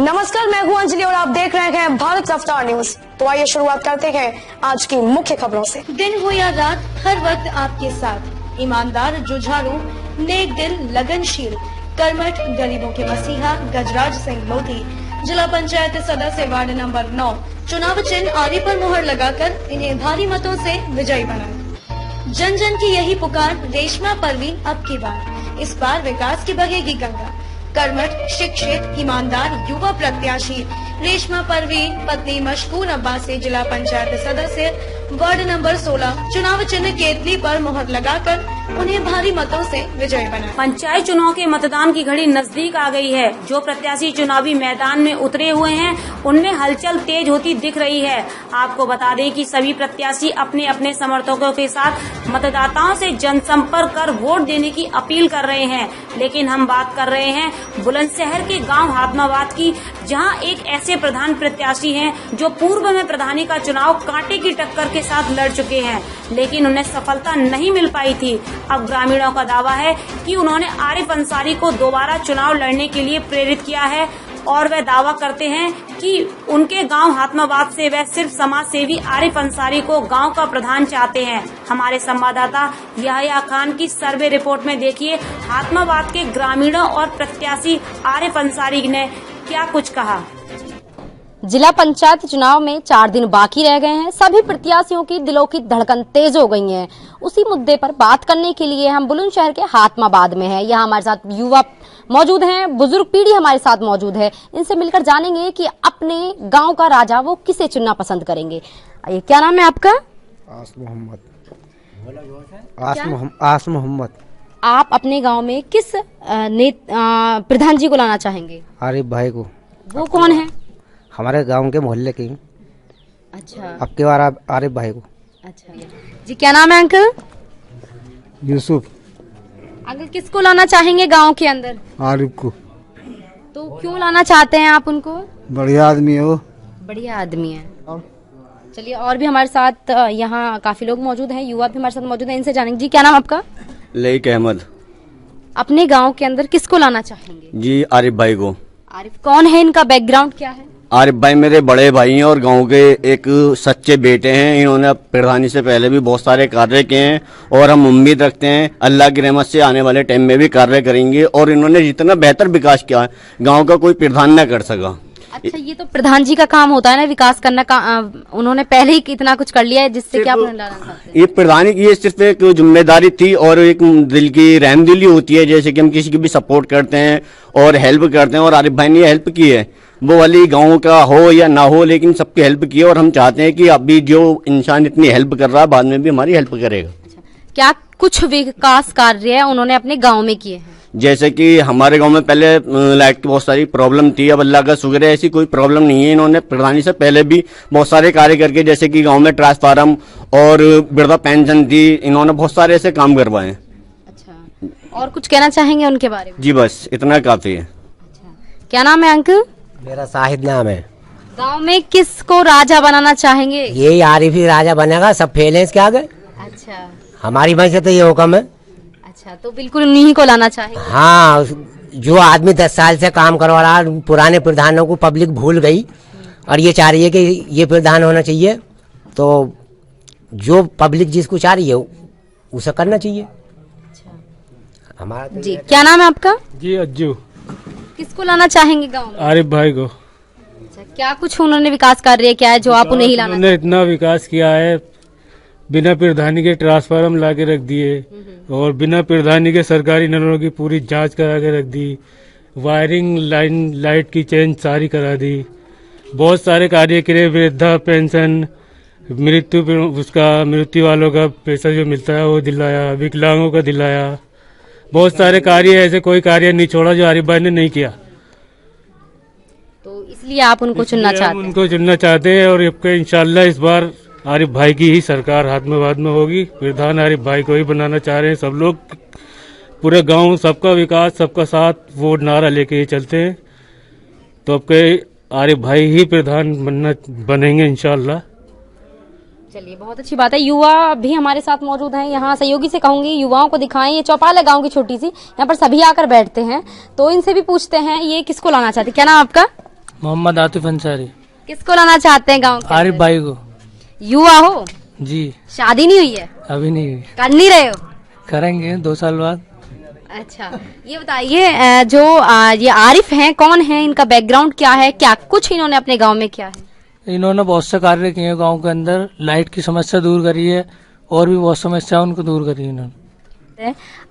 नमस्कार, मैं हूं अंजलि और आप देख रहे हैं भारत रफ्तार न्यूज। तो आइए शुरुआत करते हैं आज की मुख्य खबरों से। दिन हो या रात, हर वक्त आपके साथ ईमानदार, जुझारू, नेक दिल, लगनशील, कर्मठ, गरीबों के मसीहा गजराज सिंह लोधी, जिला पंचायत सदस्य वार्ड नंबर 9, चुनाव चिन्ह आरी पर मुहर लगाकर इन्हें भारी मतों से विजयी बनाए। जन जन की यही पुकार, रेशमा परवीन अब की बार, इस बार विकास की बहेगी गंगा। कर्मठ, शिक्षित, ईमानदार युवा प्रत्याशी रेशमा परवीन पत्नी मशकूर अब्बास से जिला पंचायत सदस्य वार्ड नंबर 16 चुनाव चिन्ह केतली पर मुहर लगाकर उन्हें भारी मतों से विजयी बनाया। पंचायत चुनाव के मतदान की घड़ी नजदीक आ गई है। जो प्रत्याशी चुनावी मैदान में उतरे हुए हैं, उनमें हलचल तेज होती दिख रही है। आपको बता दें कि सभी प्रत्याशी अपने अपने समर्थकों के साथ मतदाताओं से जनसंपर्क कर वोट देने की अपील कर रहे हैं। लेकिन हम बात कर रहे हैं बुलंदशहर के गांव हातमाबाद की, जहां एक ऐसे प्रधान प्रत्याशी हैं जो पूर्व में प्रधानी का चुनाव कांटे की टक्कर के साथ लड़ चुके हैं, लेकिन उन्हें सफलता नहीं मिल पाई थी। अब ग्रामीणों का दावा है कि उन्होंने आरिफ अंसारी को दोबारा चुनाव लड़ने के लिए प्रेरित किया है और वह दावा करते हैं कि उनके गांव हातमाबाद से वह सिर्फ समाज सेवी आरिफ अंसारी को गांव का प्रधान चाहते हैं। हमारे संवाददाता याह्या खान की सर्वे रिपोर्ट में देखिए हातमाबाद के ग्रामीणों और प्रत्याशी आरिफ अंसारी ने क्या कुछ कहा। जिला पंचायत चुनाव में 4 दिन बाकी रह गए हैं। सभी प्रत्याशियों की दिलों की धड़कन तेज हो गई है। उसी मुद्दे पर बात करने के लिए हम बुलंदशहर के हातमाबाद में हैं। यहाँ हमारे साथ युवा मौजूद हैं, बुजुर्ग पीढ़ी हमारे साथ मौजूद है। इनसे मिलकर जानेंगे कि अपने गांव का राजा वो किसे चुनना पसंद करेंगे। ये क्या नाम है आपका? आस मोहम्मद। आप अपने गांव में किस प्रधान जी को लाना चाहेंगे? आरिफ भाई को। वो कौन है? हमारे गांव के मोहल्ले के। अच्छा, अब की बार आरिफ भाई को। अच्छा जी, क्या नाम है अंकल? यूसुफ। अंकल किसको लाना चाहेंगे गांव के अंदर? आरिफ को। तो क्यों लाना चाहते हैं आप उनको? बढ़िया आदमी है वो। बढ़िया आदमी है। चलिए, और भी हमारे साथ यहाँ काफी लोग मौजूद हैं, युवा भी हमारे साथ मौजूद हैं, इनसे जानेंगे। जी, क्या नाम आपका? लईक अहमद। अपने गांव के अंदर किसको लाना चाहेंगे? जी, आरिफ भाई को। आरिफ कौन है? इनका बैकग्राउंड क्या है? आरिफ भाई मेरे बड़े भाई हैं और गांव के एक सच्चे बेटे हैं। इन्होंने प्रधानी से पहले भी बहुत सारे कार्य किए हैं और हम उम्मीद रखते हैं अल्लाह की रहमत से आने वाले टाइम में भी कार्य करेंगे। और इन्होंने जितना बेहतर विकास किया है, गांव का कोई प्रधान न कर सका। अच्छा, ये तो प्रधान जी का काम होता है ना, विकास करना का। उन्होंने पहले ही कितना कुछ कर लिया है, जिससे क्या ये प्रधानी की सिर्फ एक जिम्मेदारी थी और एक दिल की रहमदिली होती है, जैसे कि हम किसी की भी सपोर्ट करते हैं और हेल्प करते हैं। और आरिफ भाई ने हेल्प की है, वो वाली गांव का हो या ना हो, लेकिन सबकी हेल्प की है। और हम चाहते हैं कि अभी जो इंसान इतनी हेल्प कर रहा है, बाद में भी हमारी हेल्प करेगा। अच्छा, क्या कुछ विकास कार्य है उन्होंने अपने गांव में किए हैं? जैसे कि हमारे गांव में पहले लाइट की बहुत सारी प्रॉब्लम थी, अब अल्लाह का शुक्र है ऐसी कोई प्रॉब्लम नहीं है। इन्होंने प्रधानी से पहले भी बहुत सारे कार्य करके, जैसे कि गांव में ट्रांसफार्मर और वृद्धा पेंशन थी, इन्होंने बहुत सारे ऐसे काम करवाए हैं। अच्छा, और कुछ कहना चाहेंगे उनके बारे में? जी बस इतना काफी है। अच्छा, क्या नाम है अंकल? मेरा शाहिद नाम है। गांव में किसको राजा बनाना चाहेंगे? यही आरिफ ही राजा बनेगा, सब फेल क्या गए। अच्छा, हमारी वजह से तो ये हुक्म है। अच्छा, तो बिल्कुल उन्हीं को लाना चाहेंगे। हाँ, जो आदमी 10 साल से काम करवा रहा, पुराने प्रधानों को पब्लिक भूल गई और ये चाह रही है कि ये प्रधान होना चाहिए। तो जो पब्लिक जिसको चाह रही है उसे करना चाहिए। हमारा तो जी, क्या नाम है आपका? जी, अज्जू। किसको लाना चाहेंगे गांव में? आरिफ भाई को। अच्छा, क्या कुछ उन्होंने विकास कार्य किया है जो आप उन्हें ही लाना? उन्होंने इतना विकास किया है, बिना प्रधानी के ट्रांसफार्मर ला के रख दिए और बिना प्रधानी के सरकारी नलों की पूरी जांच करा के रख दी। वायरिंग लाइट की चेंज सारी करा दी। बहुत सारे कार्य किए। वृद्धा पेंशन, मृत्यु वालों का पैसा जो मिलता है वो दिलाया, विकलांगों का दिलाया। बहुत सारे कार्य, ऐसे कोई कार्य नहीं छोड़ा जो आरिफ भाई ने नहीं किया। तो इसलिए आप उनको चुनना चाहते हैं? उनको चुनना चाहते हैं और इंशाल्लाह इस बार आरिफ भाई की ही सरकार हातमाबाद में होगी। प्रधान आरिफ भाई को ही बनाना चाह रहे हैं सब लोग। पूरे गांव सबका विकास, सबका साथ, वो नारा लेके ही चलते हैं। तो अब के आरिफ भाई ही प्रधान बनेंगे इंशाल्लाह। चलिए, बहुत अच्छी बात है। युवा भी हमारे साथ मौजूद हैं। यहाँ सहयोगी से कहूंगी युवाओं को दिखाएं। ये चौपाल है गांव की छोटी सी, यहाँ पर सभी आकर बैठते हैं, तो इनसे भी पूछते हैं ये किसको लाना चाहते। क्या नाम आपका? मोहम्मद आतिफ अंसारी। किसको लाना चाहते हैं गांव के आरिफ अंदर? भाई को। युवा हो? जी। शादी नहीं हुई है? अभी नहीं हुई। कर नहीं रहे हो? करेंगे 2 साल बाद। अच्छा, ये बताइए जो ये आरिफ हैं, कौन है, इनका बैकग्राउंड क्या है, क्या कुछ इन्होंने अपने गांव में किया है? इन्होंने बहुत से कार्य किए हैं गांव के अंदर। लाइट की समस्या दूर करी है और भी बहुत समस्या उनको दूर करी है इन्होंने।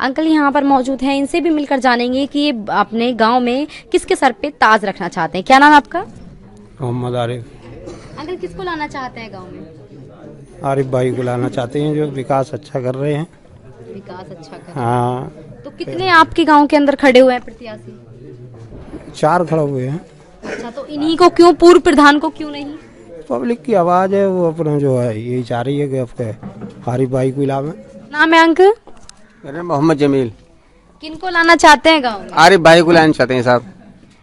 अंकल यहाँ पर मौजूद हैं, इनसे भी मिलकर जानेंगे कि ये अपने गांव में किसके सर पे ताज रखना चाहते हैं। क्या नाम है आपका? मोहम्मद आरिफ। अंकल किसको लाना चाहते हैं गांव में? आरिफ भाई को लाना चाहते हैं, जो विकास अच्छा कर रहे हैं। विकास अच्छा कर। हाँ। तो कितने आपके गांव के अंदर खड़े हुए हैं प्रत्याशी? 4 खड़े हुए हैं। अच्छा, तो इन्हीं को क्यों, पूर्व प्रधान को क्यों नहीं? पब्लिक की आवाज है, वो अपना जो है यही चाह रही है कि आपके आरिफ भाई को इलावा। नाम है अंकल? मेरा मोहम्मद जमील। किनको लाना चाहते हैं गांव में? आरिफ भाई को लाना चाहते हैं साहब।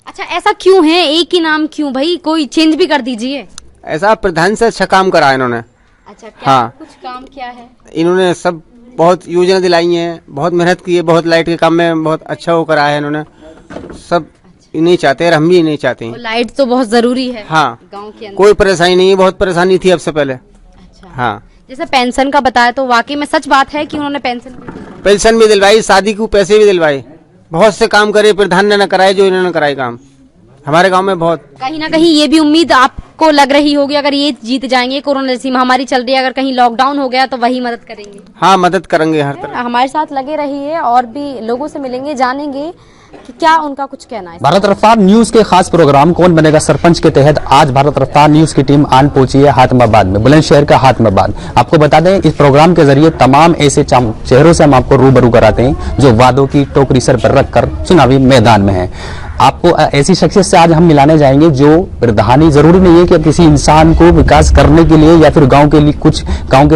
अच्छा, ऐसा क्यों है, एक ही नाम क्यों भाई, कोई चेंज भी कर दीजिए। ऐसा प्रधान से अच्छा काम करा इन्होंने। अच्छा, क्या हाँ। कुछ काम क्या है? इन्होंने सब बहुत योजना दिलाई है, बहुत मेहनत की है, बहुत लाइट के काम में बहुत अच्छा वो करा है इन्होंने। सब नहीं चाहते और हम भी नहीं चाहते हैं। लाइट तो बहुत जरूरी है। हाँ। गांव के अंदर कोई परेशानी नहीं है, बहुत परेशानी थी अब से पहले। अच्छा। हाँ। जैसे पेंशन का बताया, तो वाकई में सच बात है कि उन्होंने पेंशन भी दिलवाई, शादी को पैसे भी दिलवाए, बहुत से काम करे प्रधान ने न कराए जो इन्होंने कराए काम हमारे गांव में। बहुत कहीं ना कहीं ये भी उम्मीद आपको लग रही होगी, अगर ये जीत जाएंगे, कोरोना जैसी महामारी चल रही है, अगर कहीं लॉकडाउन हो गया तो वही मदद करेंगे। हाँ, मदद करेंगे हर तरह। हमारे साथ लगे रहिए और भी लोगों से मिलेंगे, जानेंगे कि क्या उनका कुछ कहना है। भारत रफ्तार न्यूज के खास प्रोग्राम कौन बनेगा सरपंच के तहत आज भारत रफ्तार न्यूज की टीम आन पहुंची है हातिमाबाद में, बुलंदशहर का हातिमाबाद। आपको बता दें, इस प्रोग्राम के जरिए तमाम ऐसे चेहरों से हम आपको रूबरू कराते हैं जो वादों की टोकरी सर पर रखकर चुनावी मैदान में है। आपको ऐसी शख्सियत से आज हम मिलाने जाएंगे जो प्रधानी, जरूरी नहीं है कि किसी इंसान को विकास करने के लिए या फिर गांव के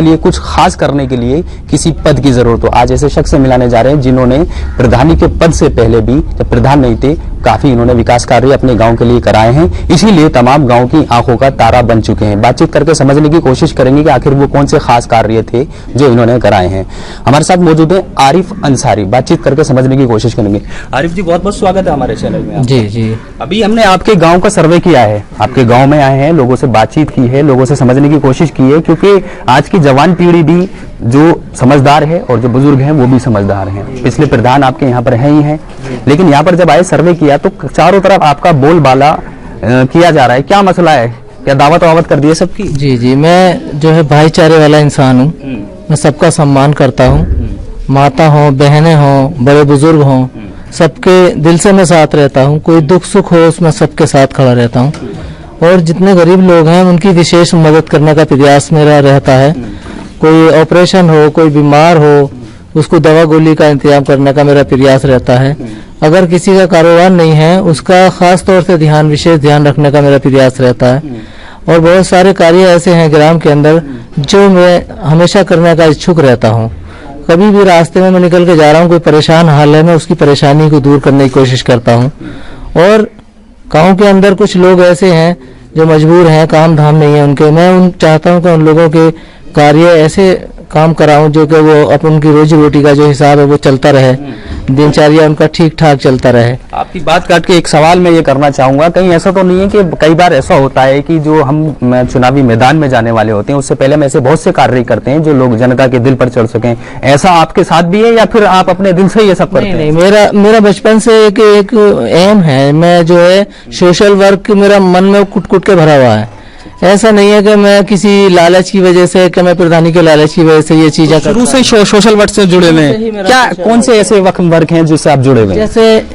लिए कुछ खास करने के लिए किसी पद की जरूरत हो। आज ऐसे शख्स से मिलाने जा रहे हैं जिन्होंने प्रधानी के पद से पहले भी, जब प्रधान नहीं थे, काफी इन्होंने विकास कार्य अपने गांव के लिए कराए हैं, इसीलिए तमाम गांव की आंखों का तारा बन चुके हैं। बातचीत करके समझने की कोशिश करेंगे कि आखिर वो कौन से खास कार्य थे जो इन्होंने कराए हैं। हमारे साथ मौजूद है आरिफ अंसारी, बातचीत करके समझने की कोशिश करेंगे। आरिफ जी, बहुत बहुत स्वागत है हमारे चैनल में। जी जी। अभी हमने आपके गांव का सर्वे किया है, आपके गांव में आए हैं, लोगों से बातचीत की है, लोगों से समझने की कोशिश की है, क्योंकि आज की जवान पीढ़ी भी जो समझदार है और जो बुजुर्ग हैं वो भी समझदार हैं। पिछले प्रधान आपके यहाँ पर हैं ही हैं, लेकिन यहाँ पर जब आए सर्वे किया तो चारों तरफ आपका बोलबाला किया जा रहा है। क्या मसला है, क्या दावत वावत कर दी है सबकी? जी जी, मैं जो है भाईचारे वाला इंसान हूँ, मैं सबका सम्मान करता हूँ। माता हो, बहनें हो, बड़े बुजुर्ग हों, सबके दिल से मैं साथ रहता हूँ। कोई दुख सुख हो उसमें सबके साथ खड़ा रहता हूँ, और जितने गरीब लोग हैं उनकी विशेष मदद करने का प्रयास मेरा रहता है। कोई ऑपरेशन हो, कोई बीमार हो, उसको दवा गोली का इंतजाम करने का मेरा प्रयास रहता है। अगर किसी का कारोबार नहीं है उसका खास तौर से विशेष ध्यान रखने का मेरा प्रयास रहता है। और बहुत सारे कार्य ऐसे हैं ग्राम के अंदर जो मैं हमेशा करने का इच्छुक रहता हूँ। कभी भी रास्ते में मैं निकल के जा रहा हूँ, कोई परेशान हाल है, मैं उसकी परेशानी को दूर करने की कोशिश करता हूँ। और गांव के अंदर कुछ लोग ऐसे हैं जो मजबूर हैं, काम धाम नहीं है उनके, मैं चाहता हूँ कि उन लोगों के कार्य ऐसे काम कराऊं जो कि वो अपन उनकी रोजी रोटी का जो हिसाब है वो चलता रहे, दिनचर्या उनका ठीक ठाक चलता रहे। आपकी बात काट के एक सवाल मैं ये करना चाहूंगा, कहीं ऐसा तो नहीं है कि कई बार ऐसा होता है कि जो हम चुनावी मैदान में जाने वाले होते हैं उससे पहले हम ऐसे बहुत से कार्य करते हैं जो लोग जनता के दिल पर चढ़ सकें, ऐसा आपके साथ भी है या फिर आप अपने दिल से ये सब करते हैं? नहीं, मेरा बचपन से एक एम है, मैं जो है सोशल वर्क मेरा मन में कुट कुट के भरा हुआ है। ऐसा नहीं है कि मैं किसी लालच की वजह से, कि मैं प्रधानी के लालच की वजह से ये चीजें शुरू से सोशल वर्क से जुड़े हुए हैं। क्या कौन से ऐसे वर्क हैं जिससे आप जुड़े हुए हैं? जैसे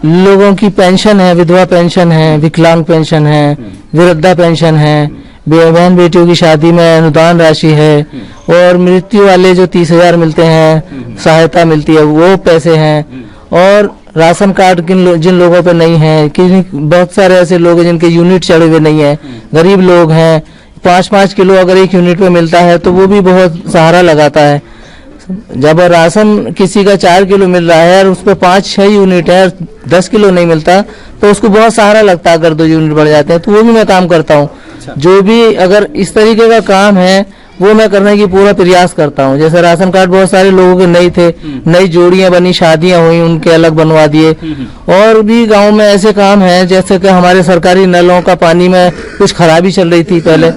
लोगों की पेंशन है, विधवा पेंशन है, विकलांग पेंशन है, वृद्धा पेंशन है, बहन बेटियों की शादी में अनुदान राशि है, और मृत्यु वाले जो 30,000 मिलते हैं सहायता मिलती है वो पैसे हैं, और राशन कार्ड जिन लोगों पे नहीं है, कि बहुत सारे ऐसे लोग हैं जिनके यूनिट चढ़े हुए नहीं है, गरीब लोग हैं, 5-5 किलो अगर एक यूनिट पे मिलता है तो वो भी बहुत सहारा लगाता है। जब राशन किसी का 4 किलो मिल रहा है और उस पर 5-6 यूनिट है, 10 किलो नहीं मिलता, तो उसको बहुत सहारा लगता है। अगर 2 यूनिट बढ़ जाते हैं तो वो भी मैं काम करता हूँ। जो भी अगर इस तरीके का काम है वो मैं करने की पूरा प्रयास करता हूँ। जैसे राशन कार्ड बहुत सारे लोगों के नहीं थे, नई जोड़ियां बनी, शादियां हुई, उनके अलग बनवा दिए। और भी गांव में ऐसे काम हैं, जैसे कि हमारे सरकारी नलों का पानी में कुछ खराबी चल रही थी पहले,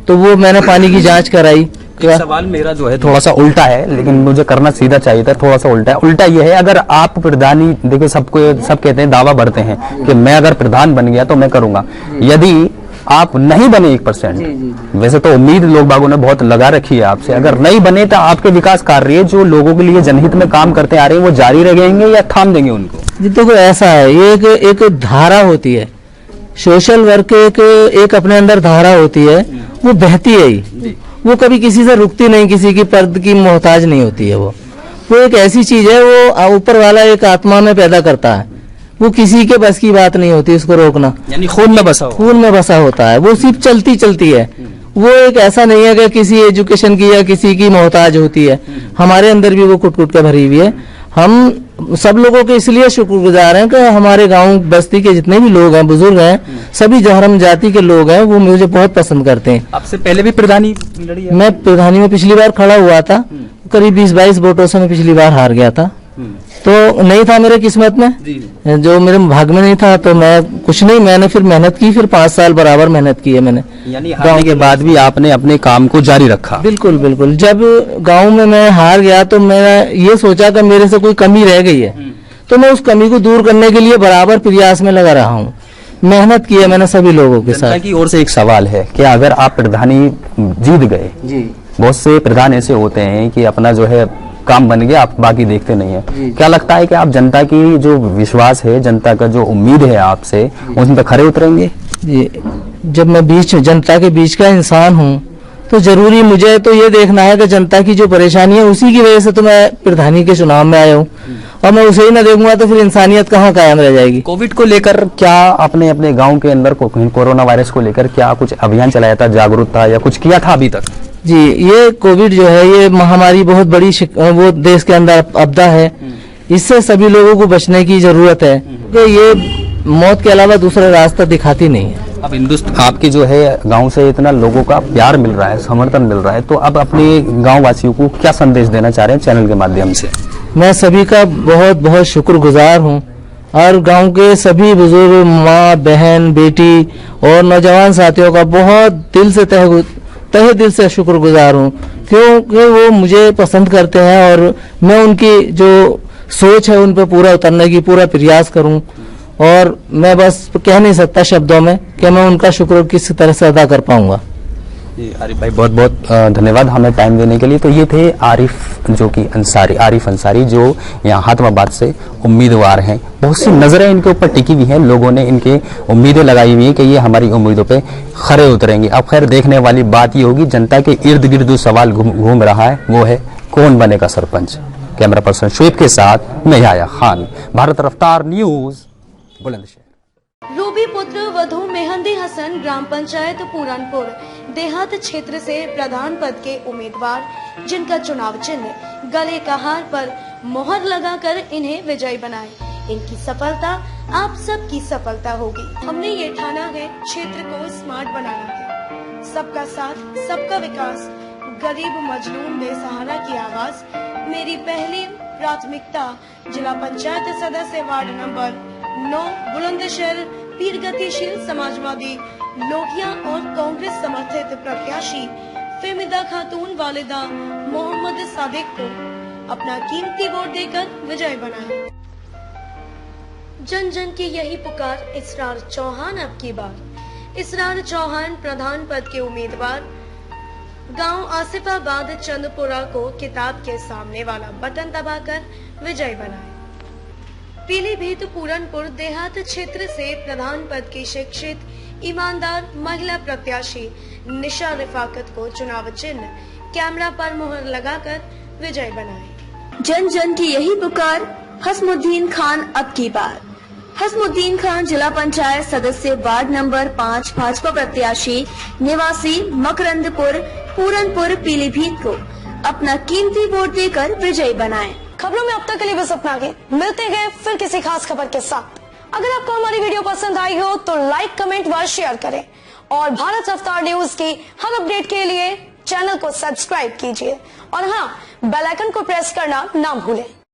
तो वो मैंने पानी की जांच कराई। सवाल मेरा जो है थोड़ा सा उल्टा है, लेकिन मुझे करना सीधा चाहिए था, थोड़ा सा उल्टा है। उल्टा ये है, अगर आप प्रधानी, देखो सब कहते हैं, दावा भरते हैं कि मैं अगर प्रधान बन गया तो मैं करूंगा। यदि आप नहीं बने 1%, वैसे तो उम्मीद लोग बागों ने बहुत लगा रखी है आपसे, अगर नहीं बने तो आपके विकास कार्य जो लोगों के लिए जनहित में काम करते आ रहे हैं वो जारी रहेंगे या थाम देंगे उनको? जी देखो ऐसा है, ये एक धारा होती है, सोशल वर्क एक अपने अंदर धारा होती है, वो बहती है ही, वो कभी किसी से रुकती नहीं, किसी की पद की मोहताज नहीं होती है। वो एक ऐसी चीज है, वो ऊपर वाला एक आत्मा में पैदा करता है, वो किसी के बस की बात नहीं होती उसको रोकना। यानी खून में बसा होता है, वो सिर्फ चलती है। वो एक ऐसा नहीं है कि किसी एजुकेशन की या किसी की मोहताज होती है, हमारे अंदर भी वो कुट के भरी हुई है। हम सब लोगों के इसलिए शुक्रगुजार हैं कि हमारे गांव बस्ती के जितने भी लोग हैं, बुजुर्ग हैं, सभी जौहरम जाति के लोग हैं, वो मुझे बहुत पसंद करते हैं। आपसे पहले भी प्रधानी लड़ी है? मैं प्रधानी में पिछली बार खड़ा हुआ था, करीब 20-22 वोटों से मैं पिछली बार हार गया था, तो नहीं था मेरे किस्मत में, जो मेरे भाग में नहीं था, तो मैं कुछ नहीं, मैंने फिर मेहनत की, फिर 5 साल बराबर मेहनत की है मैंने। यानी हारने के बाद भी आपने अपने काम को जारी रखा? बिल्कुल बिल्कुल। जब गांव में मैं हार गया तो मैंने ये सोचा कि मेरे से कोई कमी रह गई है, तो मैं उस कमी को दूर करने के लिए बराबर प्रयास में लगा रहा हूँ, मेहनत की है मैंने सभी लोगों के साथ। की ओर से एक सवाल है कि अगर आप प्रधानी जीत गए, बहुत से प्रधान ऐसे होते हैं कि अपना जो है काम बन गया, आप बाकी देखते नहीं है, क्या लगता है कि आप जनता की जो विश्वास है, जनता का जो उम्मीद है आपसे, उन पर खरे उतरेंगे? जी, जब मैं जनता के बीच का इंसान हूँ तो जरूरी मुझे तो ये देखना है कि जनता की जो परेशानी है, उसी की वजह से तो मैं प्रधानी के चुनाव में आया हूँ, और मैं उसे ही ना देखूंगा तो फिर इंसानियत कहाँ कायम रह जाएगी। कोविड को लेकर क्या आपने अपने गांव के अंदर कोरोना वायरस को लेकर क्या कुछ अभियान चलाया था, जागरूकता या कुछ किया था अभी तक? जी, ये कोविड जो है, ये महामारी बहुत बड़ी वो देश के अंदर आपदा है, इससे सभी लोगों को बचने की जरूरत है, कि ये मौत के अलावा दूसरा रास्ता दिखाती नहीं है। अब हिंदुस्तान आपकी जो है गांव से इतना लोगों का प्यार मिल रहा है, समर्थन मिल रहा है, तो अब अपने गांव वासियों को क्या संदेश देना चाह रहे हैं चैनल के माध्यम से? मैं सभी का बहुत बहुत शुक्रगुजार हूँ, और गांव के सभी बुजुर्ग, माँ, बहन, बेटी और नौजवान साथियों का बहुत दिल से तहे दिल से शुक्रगुजार हूँ, क्योंकि वो मुझे पसंद करते हैं, और मैं उनकी जो सोच है उन पर पूरा उतरने की पूरा प्रयास करूँ, और मैं बस कह नहीं सकता शब्दों में कि मैं उनका शुक्र किस तरह से अदा कर पाऊंगा। आरिफ भाई बहुत बहुत धन्यवाद हमें टाइम देने के लिए। तो ये थे आरिफ अंसारी, जो यहाँ हातमाबाद से उम्मीदवार हैं। बहुत सी नजरें इनके ऊपर टिकी हुई हैं, लोगों ने इनके उम्मीदें लगाई हुई हैं कि ये हमारी उम्मीदों पे खरे उतरेंगे। अब खैर देखने वाली बात ये होगी, जनता के इर्द गिर्द जो सवाल घूम रहा है वो है कौन बनेगा सरपंच। कैमरा पर्सन शुएब के साथ मैं याया खान, भारत रफ्तार न्यूज, बुलंदशहर। रूबी पुत्र वधू मेहंदी हसन ग्राम पंचायत पूरनपुर देहात क्षेत्र से प्रधान पद के उम्मीदवार, जिनका चुनाव चिन्ह गले का हार पर मोहर लगाकर इन्हें विजयी बनाए। इनकी सफलता आप सबकी सफलता होगी। हमने ये ठाना है क्षेत्र को स्मार्ट बनाना है। सबका साथ, सबका विकास, गरीब मजलूम बेसहारा की आवाज मेरी पहली प्राथमिकता। जिला पंचायत सदस्य वार्ड नंबर 9 बुलंदशहर, पीर गतिशील समाजवादी लोहिया और कांग्रेस समर्थित प्रत्याशी फेमिदा खातून वालिदा मोहम्मद सादिक को अपना कीमती वोट देकर विजय बनाए। जन जन की यही पुकार, इसरार चौहान अब की बार। इसरार चौहान प्रधान पद के उम्मीदवार, गांव आसिफाबाद चंदपुरा को किताब के सामने वाला बटन दबाकर विजय बनाए। पीलीभीत पूरनपुर देहात क्षेत्र से प्रधान पद की शिक्षित ईमानदार महिला प्रत्याशी निशा रिफाकत को चुनाव चिन्ह कैमरा पर मोहर लगाकर विजय बनाए। जन जन की यही पुकार, हसमुद्दीन खान अब की बार। हसमुद्दीन खान जिला पंचायत सदस्य वार्ड नंबर 5 भाजपा प्रत्याशी निवासी मकरंदपुर पूरनपुर पीलीभीत को अपना कीमती वोट देकर विजयी बनाए। खबरों में अब तक के लिए बस इतना ही। मिलते हैं फिर किसी खास खबर के साथ। अगर आपको हमारी वीडियो पसंद आई हो तो लाइक, कमेंट व शेयर करें, और भारत रफ्तार न्यूज की हर अपडेट के लिए चैनल को सब्सक्राइब कीजिए और हाँ, बेल आइकन को प्रेस करना ना भूलें।